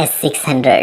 S600۔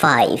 5،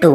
2،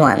1،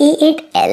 A8L۔